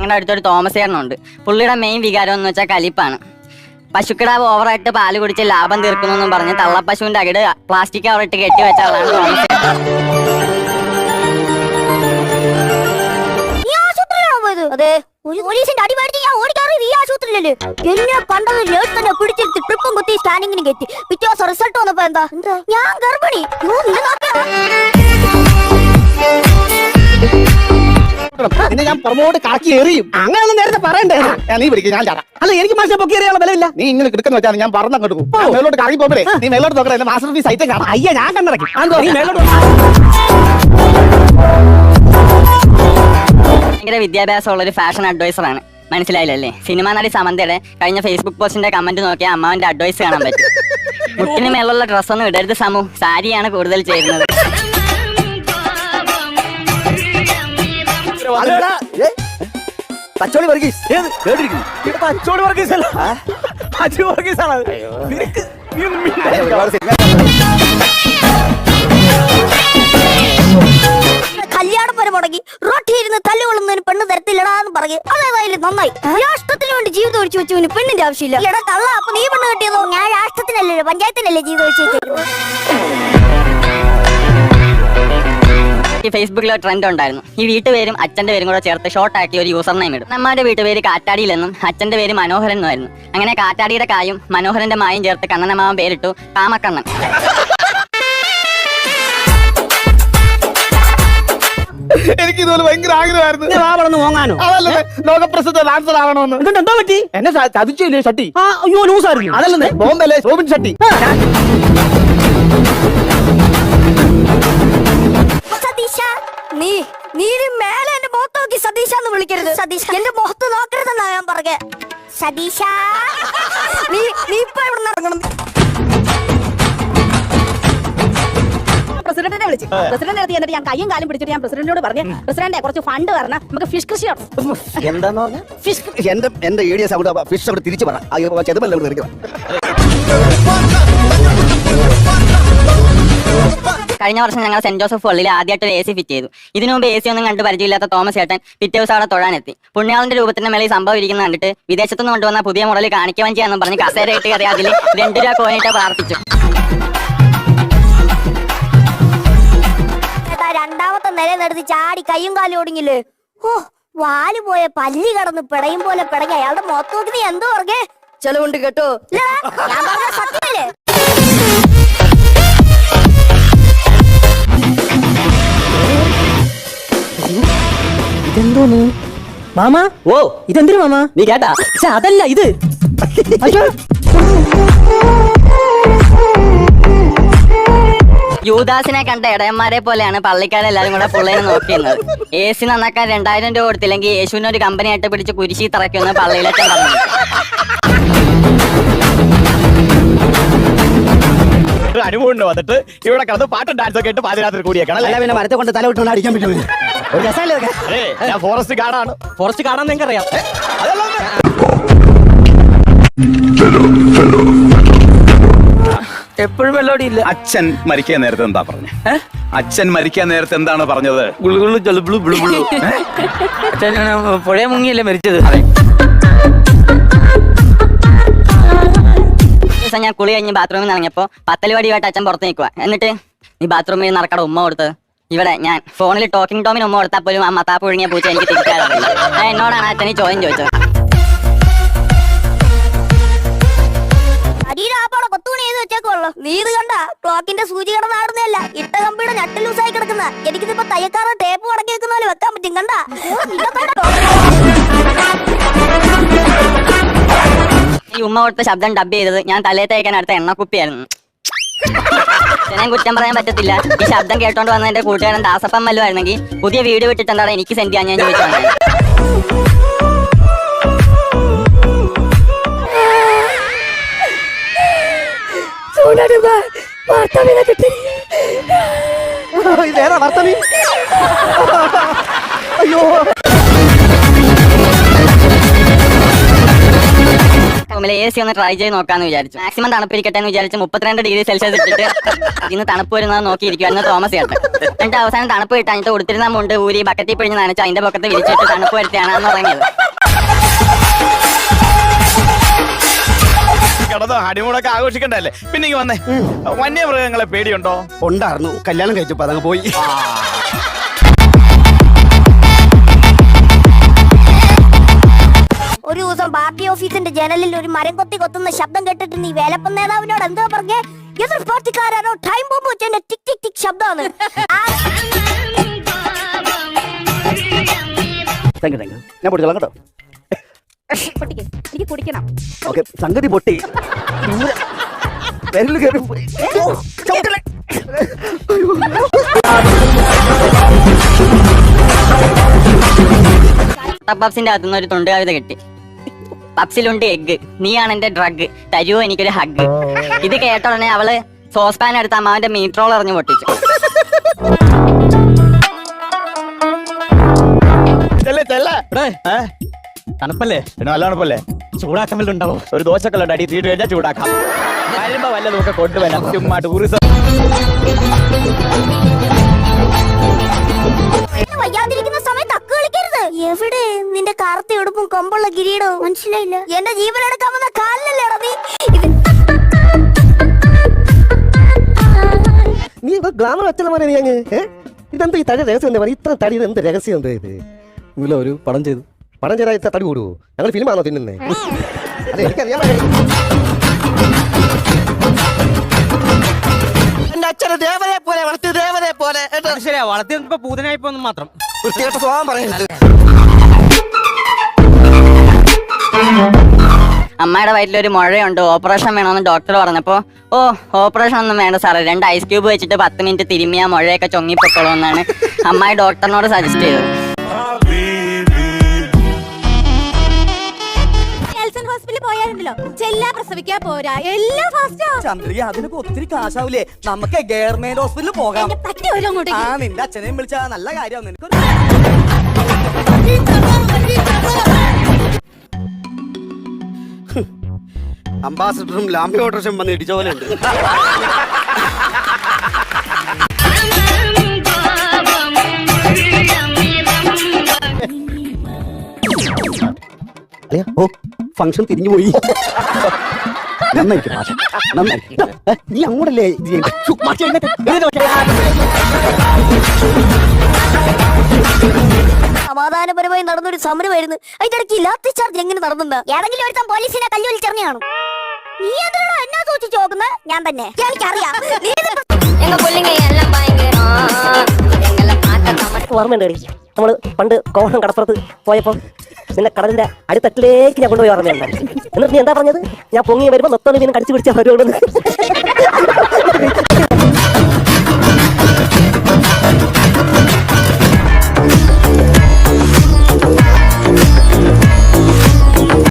ഞങ്ങളുടെ അടുത്തൊരു തോമസ് ചേട്ടനുണ്ട്. പുള്ളിയുടെ മെയിൻ വികാരം എന്ന് വെച്ചാൽ കലിപ്പാണ്. പശുക്കിടാവ് ഓവറായിട്ട് പാല് കുടിച്ച് ലാഭം തീർക്കുന്നു പറഞ്ഞ് തള്ളപ്പശുവിന്റെ അകിട് പ്ലാസ്റ്റിക് കവറിട്ട് കെട്ടി വെച്ച ആളാണ് തോമസ് ചേട്ടൻ. അതെ, പോലീസിന്റെ അടിമാറ്റി ഞാൻ ഓടിക്കാറ് ഈ ആശുപത്രിയിലല്ലേ. എന്നെ കണ്ടത് ലേട്ട് തന്നെ പിടിച്ചെടുത്ത് ട്രിപ്പും കുത്തി സ്കാനിങ്ങിന് കെറ്റി. പിറ്റേ ദിവസം റിസൾട്ട് വന്നപ്പോ എന്താ ഞാൻ ഗർഭിണി. പിന്നെ ഞാൻ പ്രമോട്ട് കറക്കി എറിയും. അങ്ങനെ നേരത്തെ പറയണ്ടേ? നീ പിടിക്കും, ഞാൻ ചാടാം. അല്ല, എനിക്ക് മനസ്സിൽ പൊക്കി എറിയാനുള്ള ബലമില്ല. നീ ഇങ്ങനെ കിടക്കുന്ന വെച്ചാൽ ഞാൻ പറഞ്ഞങ്ങോട്ട് പോകും. മേലോട്ട് കാഴി പോകുമ്പോഴേ നീ മേലോട്ട് നോക്കണേ, മാസ്റ്റർ പീസ് സൈറ്റ് കാണാം. അയ്യ, ഞാൻ കണ്ടിറക്കി. നീ മേലോട്ട് ഭയങ്കര വിദ്യാഭ്യാസമുള്ള ഒരു ഫാഷൻ അഡ്വൈസറാണ്. മനസ്സിലായില്ലല്ലേ? സിനിമാ നടി സമന്തയുടെ കഴിഞ്ഞ ഫേസ്ബുക്ക് പോസ്റ്റിന്റെ കമന്റ് നോക്കിയാൽ അമ്മാവന്റെ അഡ്വൈസ് കാണാൻ പറ്റും. മുട്ടിന് മേലുള്ള ഡ്രസ്സൊന്നും ഇടരുത് സമൂ, സാരിയാണ് കൂടുതൽ ചേരുന്നത്. തച്ചോളി വർഗീസ് തച്ചോളി വർഗീസ് അല്ല, അജു വർഗീസ് ആണ്. കല്യാണപ്പര മുടങ്ങി റൊട്ടി ഇരുന്ന് തല്ലുകൊള്ളുന്നതിന് പെണ്ണ് തരത്തില്ലടാന്ന് പറഞ്ഞു. അതേതായാലും നന്നായി. രാഷ്ട്രത്തിന് വേണ്ടി ജീവിതം ഒഴിച്ചു വെച്ചവന് പെണ്ണിന്റെ ആവശ്യമില്ല. എടാ കള്ള, അപ്പൊ നീ പെണ്ണ് കെട്ടിയതോ? ഞാൻ രാഷ്ട്രത്തിനല്ലേ, പഞ്ചായത്തിനല്ലേ ജീവിതം ഒഴിച്ചു വെച്ചേക്കുന്നത്. ഈ ഫേസ്ബുക്കിൽ ഒരു ട്രെൻഡ് ഉണ്ടായിരുന്നു. ഈ വീട്ടുപേരും അച്ഛന്റെ പേരും കൂടെ ചേർത്ത് ഷോർട്ട് ആക്കി ഒരു യൂസർ നെയിം ഇടും. അമ്മയുടെ വീട്ടുപേര് കാറ്റാടിയിലെന്നും അച്ഛന്റെ പേര് മനോഹരൻ എന്നുമായിരുന്നു. അങ്ങനെ കാറ്റാടിയുടെ കായും മനോഹരന്റെ മായും ചേർത്ത് കണ്ണനമാവൻ പേരിട്ടു കാമക്കണ്ണൻ. എനിക്ക് ഇതുപോലെ ഭയങ്കര ആഗ്രഹമായിരുന്നു മോങ്ങാനോ. അതല്ലേ ലോകപ്രസിദ്ധ ഡാൻസർ ആവണമെന്ന്. എന്താ പറ്റി? എന്നെ ചതിച്ചില്ലേ ഷട്ടി? അയ്യോ, ന്യൂസായിരുന്നു. അതല്ലേ ബോംബെയിലെ റോബിൻ ഷട്ടി. സതീശ, നീ മേലെ എന്റെ മുഖത്ത് നോക്കി സതീശ എന്ന് വിളിക്കരുത്. സതീശ എന്റെ മുഖത്ത് നോക്കരുതെന്നാ ഞാൻ പറഞ്ഞേ. സതീശ, നീ ഇപ്പൊ ഇവിടെ ഇറങ്ങണം. പ്രസിഡന്റിനെ വിളിച്ചു. പ്രസിഡന്റ് അടുത്ത് എന്നിട്ട് ഞാൻ കയ്യും കാലും പിടിച്ചിട്ട് ഞാൻ പ്രസിഡന്റിനോട് പറഞ്ഞു, പ്രസിഡന്റ് കുറച്ച് ഫണ്ട് പറഞ്ഞാൽ നമുക്ക് ഫിഷ് കൃഷി എന്താന്ന് പറഞ്ഞ ഫിഷ്. എന്റെ ഏരിയസ് അവിടെ ഫിഷ് അവിടെ തിരിച്ചു പറ. കഴിഞ്ഞ വർഷം ഞങ്ങൾ സെന്റ് ജോസഫ് പള്ളിയിൽ ആദ്യമായിട്ട് ഒരു AC ഫിറ്റ് ചെയ്തു. ഇതിനു മുമ്പ് AC ഒന്നും കണ്ട് പരിചയമില്ലാത്ത തോമസ് ചേട്ടൻ പിറ്റേ ദിവസം അവിടെ തൊഴാനെത്തി. പുണ്യാളന്റെ രൂപത്തിന്റെ മേലെ സംഭവം ഇരിക്കുന്ന കണ്ടിട്ട് വിദേശത്തുനിന്ന് കൊണ്ടുവന്ന പുതിയ മോഡൽ കാണിക്കാൻ ചെയ്യാന്നും പറഞ്ഞ് കസേര ഇട്ട് കയറി അതിൽ 2 രൂപ കോയിനിട്ട് പ്രാർത്ഥിച്ചു. രണ്ടാമത്തെ നിലനിർത്തി ചാടി കയ്യും കാലും ഓടിങ്ങില്ലേ. ഓ, വാല് പോയ പല്ലി കടന്ന് പിടയും പോലെ പിടങ്ങി അയാളുടെ മുഖത്ത് നോക്കി നീ എന്തോ പറഞ്ഞേ? ചെലവുണ്ട് കേട്ടോ. ഞാൻ പറഞ്ഞ സത്യമല്ലേ? ഇതെന്തോന്ന് മാമാ? ഓ, ഇതെന്തിനു മാമാ? നീ കേട്ടാ? അതല്ല ഇത്. യൂദാസിനെ കണ്ട ഇടയന്മാരെ പോലെയാണ് പള്ളിക്കാരെല്ലാരും കൂടെ പുള്ളിനെ നോക്കിയിരുന്നത്. AC നന്നാക്കാൻ 2000 രൂപ കൊടുത്തില്ലെങ്കിൽ യേശുവിനെ ഒരു കമ്പനിയായിട്ട് പിടിച്ച് കുരിശി തറയ്ക്കുമെന്ന് പള്ളിയിലൊക്കെ പറഞ്ഞു. അനുഭവം വന്നിട്ട് ഇവിടെ കിടന്ന് പാട്ടും ഡാൻസ് ഒക്കെ ഇട്ട് പാതിരാത്രി കൂടിയേക്കണം. അല്ല, പിന്നെ മരത്തെ കൊണ്ട് തല വിട്ടു അടിക്കാൻ പറ്റുമോ? ഒരു രസമല്ലേ? ഞാൻ ഫോറസ്റ്റ് ഗാർഡാണ്. ഫോറസ്റ്റ് കാണാൻ നിങ്ങൾക്ക് അറിയാം. എപ്പോഴും വെള്ളോടി ഇല്ല. അച്ഛൻ മരിക്കാൻ നേരത്തെ എന്താ പറഞ്ഞ? അച്ഛൻ മരിക്കാൻ നേരത്തെ എന്താണ് പറഞ്ഞത്? പുഴ മുങ്ങിയല്ലേ മരിച്ചത്? ഞാൻ കുളി കഴിഞ്ഞ് ബാത്റൂമിൽ ഇറങ്ങിയപ്പോ പത്തലുവടിയായിട്ട് അച്ഛൻ പുറത്ത് നിൽക്കുക. എന്നിട്ട് നീ ബാത്റൂമിൽ നടക്കട ഉമ്മ കൊടുത്ത്. ഇവിടെ ഞാൻ ഫോണിൽ ടോക്കിംഗ് ടോമിന് ഉമ്മ കൊടുത്താൽ പോലും ആ മത്താപ്പ് ഒഴുങ്ങിയ പൂച്ച എനിക്ക് തിരിച്ചറിയില്ല. എന്നോടാണ് അച്ഛൻ ഈ ചോദ്യം ചോദിച്ചത്. നീ ഇത് കണ്ട ക്ലോക്കിന്റെ സൂചി കിടന്നാടുന്നല്ല, ഇട്ട കമ്പിയുടെ ഞട്ട് ലൂസായി കിടക്കുന്ന. എനിക്കിതിപ്പോ തയ്യക്കാരുടെ ടേപ്പ് മടക്കി വെക്കുന്ന പോലെ വെക്കാൻ പറ്റും. കണ്ട ഈ ഉമ്മ കൊടുത്ത ശബ്ദം ഡബ് ചെയ്തത് ഞാൻ തലയിൽ തേക്കാൻ അടുത്ത എണ്ണക്കുപ്പിയായിരുന്നു. ഞാൻ കുറ്റം പറയാൻ പറ്റത്തില്ല. ഈ ശബ്ദം കേട്ടോണ്ട് വന്ന എന്റെ കൂട്ടുകാരൻ ദാസപ്പം മല്ലു ആയിരുന്നെങ്കിൽ പുതിയ വീഡിയോ വിട്ടിട്ട് എന്താണ് എനിക്ക് സെൻഡ് ചെയ്യാൻ ഞാൻ ചോദിച്ചത്. AC ഒന്ന് ട്രൈ ചെയ്ത് നോക്കാന്ന് വിചാരിച്ചു. മാക്സിമം തണുപ്പിരിക്കട്ടെ എന്ന് വിചാരിച്ച് 32 ഡിഗ്രി സെൽഷ്യസ് ഇട്ടിട്ട് ഇന്ന് തണുപ്പ് വരുന്നത് നോക്കിയിരിക്കുവായിരുന്നു തോമസ് ചേട്ടൻ. എന്നിട്ട് അവസാനം തണുപ്പ് കിട്ടാഞ്ഞിട്ട് കൊടുത്തിരുന്ന മുണ്ട് ഊരി ബക്കറ്റിൽ പിഴിഞ്ഞ് നനച്ച് അതിന്റെ പൊക്കത്ത് വിരിച്ചിട്ട് തണുപ്പ് വരുത്തിയാണ് അന്ന് തുടങ്ങിയത്. കിടന്നോ ഹണിമൂണൊക്കെ ആഘോഷിക്കണ്ടല്ലേ. പിന്നെ വന്നേ, വന്യമൃഗങ്ങളെ പേടിയുണ്ടോ? ഉണ്ടായിരുന്നു, കല്യാണം കഴിച്ചപ്പോ അതങ്ങ് പോയി. ഒരു ദിവസം പാർട്ടി ഓഫീസിന്റെ ജനലിൽ ഒരു മരം കൊത്തുന്ന ശബ്ദം കേട്ടിട്ട് നീ വേലപ്പൻ നേതാവിനോട് എന്താ പറഞ്ഞേ? എതിർ പാർട്ടിക്കാരോ ടൈം ബോംബ് വെച്ചെന്റെ ടിക് ടിക് ടിക് ശബ്ദമാണ്. ഞാൻ പൊട്ടിച്ചോളാം കേട്ടോ. പൊട്ടിക്ക്, എനിക്ക് കുടിക്കണം. ഓക്കെ, സംഗതി പൊട്ടി. വിരല് കയറി പോയി. ചവിട്ടല്ലേ. പബ്സിന്റെ അകത്തുനിന്ന് ഒരു തുണ്ട് കവിത കിട്ടി. പബ്സിലുണ്ട് എഗ്, നീയാണ് എന്റെ ഡ്രഗ്, തരുവോ എനിക്കൊരു ഹഗ്. ഇത് കേട്ട ഉടനെ അവള് സോസ് പാൻ എടുത്ത് അമ്മാവന്റെ മീറ്റ് റോൾ എറിഞ്ഞു പൊട്ടിച്ചു. തണുപ്പല്ലേ? പിന്നെ നല്ല തണുപ്പല്ലേ? ചൂടാക്കാൻ വല്ലതും ഉണ്ടാവും? ഒരു ദോശക്കല്ലുണ്ട്, അടി തീട്ട് കഴിഞ്ഞാൽ ചൂടാക്കാം. വരുമ്പോ വല്ല നമുക്ക് കൊണ്ടുവരാം. ചുമ്മാ ടൂറിസം. വയ്യാതിരിക്കുന്ന സമയത്ത് അക്ക് കളിക്കരുത്. എവിടെ നിന്റെ കറുത്ത ഉടുപ്പും കൊമ്പുള്ള കിരീടോ? മനസ്സിലായില്ല. എന്റെ ജീവൻ എടുക്കാൻ വന്ന കാലിലല്ലേടാ നീ. നീ ഗ്ലാമർ വെച്ചല്ല മോനെ. നീ അങ്ങ് ഇതെന്താ ഈ തടി രഹസ്യം? എന്താ പറയുക? ഇത്ര തടി എന്ത് രഹസ്യം? എന്താ ഇത്? ഇല്ല, ഒരു പടം ചെയ്തു. പടം ചെയ്താൽ ഇത്ര തടി കൂടുവോ? ഞങ്ങൾ ഫിലിമാണോ തിന്നുന്നേ? അതെ, എനിക്കറിയാൻ. എന്റെ അച്ഛനെ ദേവതയെ പോലെ വളർത്തി, ദേവതയെ പോലെ. ശരിയാ, വളർത്തിയപ്പോ പൂതനായിപ്പോന്നും മാത്രം. വൃത്തിയായിട്ട് സ്വഭാവം പറയുന്നത്. അമ്മയുടെ വയറ്റിലൊരു മുഴയുണ്ട്, ഓപ്പറേഷൻ വേണമെന്ന് ഡോക്ടർ പറഞ്ഞപ്പോ, ഓ ഓപ്പറേഷൻ ഒന്നും വേണ്ട സാറേ, 2 ഐസ് ക്യൂബ് വെച്ചിട്ട് 10 മിനിറ്റ് തിരുമ്മിയ മുഴയൊക്കെ ചൊങ്ങിപ്പൊക്കോളൂ എന്നാണ് അമ്മായി ഡോക്ടറിനോട് സജസ്റ്റ് ചെയ്തത്. ഹോസ്പിറ്റലിൽ പോയാലുണ്ടല്ലോ, ചെല്ലാ പ്രസവിക്കാൻ പോരാ, എല്ലാം ഫാസ്റ്റാ. ചന്ദ്രിക, അതിനൊക്കെ ഒത്തിരി കാശാവൂലേ? നമുക്ക് ഗവൺമെന്റ് ഹോസ്പിറ്റലിൽ പോകാം. പറ്റി വരും അങ്ങോട്ട്. ആ, നിന്റെ അച്ഛനെയും വിളിച്ചാ നല്ല കാര്യം. നിനക്ക് അംബാസിഡറും ലാംബി ഓട്ടോറിക്ഷയും വന്ന് ഇടിച്ച പോലെ ഉണ്ട്. ഓ, ഫംഗ്ഷൻ തിരിഞ്ഞു പോയി. നന്നായിരിക്കും ഭാഷ, നന്നായിരിക്കും. നീ അങ്ങോട്ടല്ലേ? സമാധാനപരമായി നടന്നൊരു സമരമായിരുന്നു. അതിന്റെ ഇടയ്ക്ക് ലാത്തി ചാർജ് എങ്ങനെ നടന്നെന്ന് ഏതെങ്കിലും ഒരുത്തൻ പോലീസിനെ കല്ല് വലിച്ചെറിഞ്ഞു കാണും. നീ എന്തിനാ എന്നാ സൂക്ഷിച്ചു നോക്കുന്നത്? ഞാൻ തന്നെ, എനിക്കറിയാം. ഓർമ്മയുണ്ട്, നമ്മള് പണ്ട് കോവളം കടപ്പുറത്ത് പോയപ്പോ നിന്നെ കടലിന്റെ അടിത്തട്ടിലേക്ക് ഞാൻ കൊണ്ടുപോയി ഓർമ്മയുണ്ടായി. എന്നിട്ട് നീ എന്താ പറഞ്ഞത്? ഞാൻ പൊങ്ങി വരുമ്പോ 90 കടിച്ചു പിടിച്ചാൽ വരുള്ളൂ.